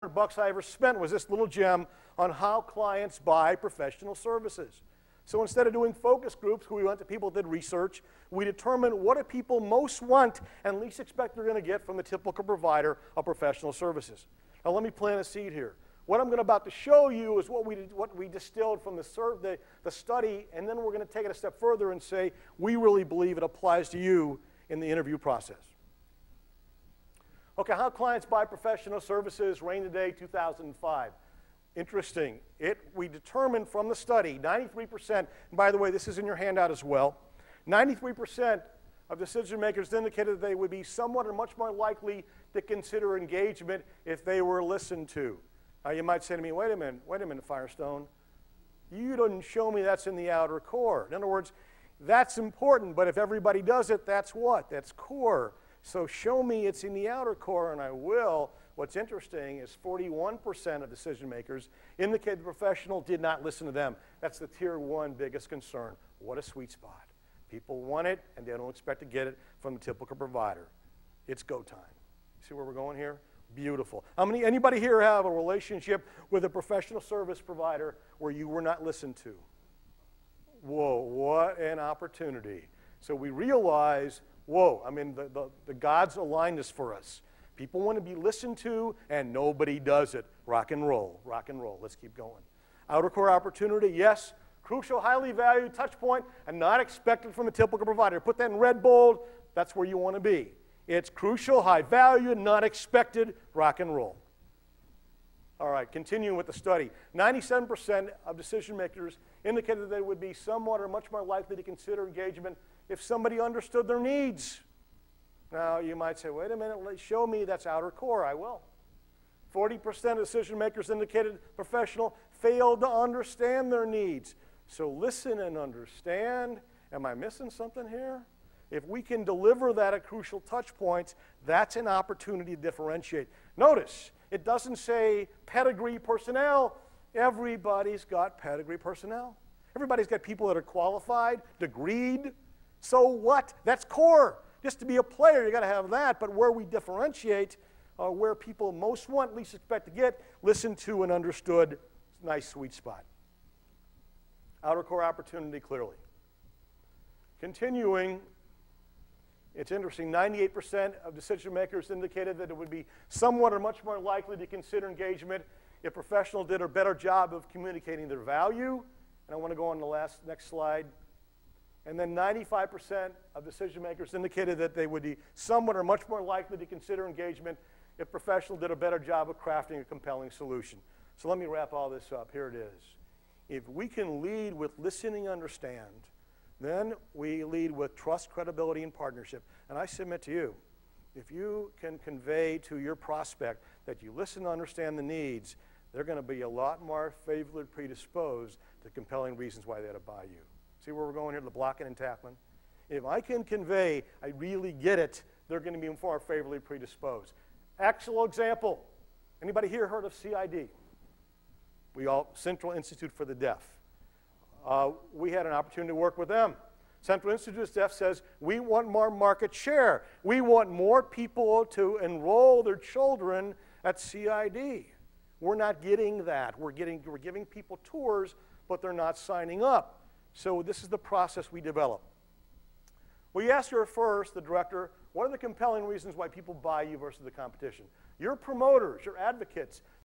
bucks I ever spent was this little gem on how clients buy professional services. So instead of doing focus groups where we went to people that did research, we determined what do people most want and least expect they're going to get from the typical provider of professional services. Now let me plant a seed here. What I'm about to show you is what we distilled from the study, and then we're going to take it a step further and say we really believe it applies to you in the interview process. Okay, how clients buy professional services, Rain Today 2005. Interesting. We determined from the study, 93%, and by the way, this is in your handout as well, 93% of decision makers indicated that they would be somewhat or much more likely to consider engagement if they were listened to. Now you might say to me, wait a minute, Firestone. You didn't show me that's in the outer core. In other words, that's important, but if everybody does it, that's what? That's core. So show me it's in the outer core, and I will. What's interesting is 41% of decision makers indicate the professional did not listen to them. That's the tier 1 biggest concern. What a sweet spot. People want it, and they don't expect to get it from the typical provider. It's go time. See where we're going here? Beautiful. Anybody here have a relationship with a professional service provider where you were not listened to? Whoa, what an opportunity. So we realize, whoa, the gods aligned this for us. People want to be listened to, and nobody does it. Rock and roll, rock and roll. Let's keep going. Outer core opportunity, yes. Crucial, highly valued, touch point, and not expected from a typical provider. Put that in red bold. That's where you want to be. It's crucial, high value, not expected, rock and roll. All right, continuing with the study. 97% of decision makers indicated that they would be somewhat or much more likely to consider engagement if somebody understood their needs. Now, you might say, wait a minute, show me that's outer core. I will. 40% of decision makers indicated professional failed to understand their needs. So listen and understand. Am I missing something here? If we can deliver that at crucial touch points, that's an opportunity to differentiate. Notice, it doesn't say pedigree personnel. Everybody's got pedigree personnel. Everybody's got people that are qualified, degreed. So what? That's core. Just to be a player, you got to have that. But where we differentiate, where people most want, least expect to get, listened to and understood, nice sweet spot. Outer core opportunity, clearly. Continuing, it's interesting, 98% of decision makers indicated that it would be somewhat or much more likely to consider engagement if professional did a better job of communicating their value. And I want to go on the next slide. And then 95% of decision makers indicated that they would be somewhat or much more likely to consider engagement if professional did a better job of crafting a compelling solution. So let me wrap all this up. Here it is. If we can lead with listening, understand, then we lead with trust, credibility, and partnership. And I submit to you, if you can convey to your prospect that you listen to understand the needs, they're going to be a lot more favorably predisposed to compelling reasons why they ought to buy you. See where we're going here, the blocking and tackling? If I can convey, I really get it, they're going to be more favorably predisposed. Actual example. Anybody here heard of CID? Central Institute for the Deaf. We had an opportunity to work with them. Central Institute of the Deaf says, we want more market share. We want more people to enroll their children at CID. We're not getting that. We're giving people tours, but they're not signing up. So this is the process we develop. We asked her first, the director, what are the compelling reasons why people buy you versus the competition? Your promoters, your advocates,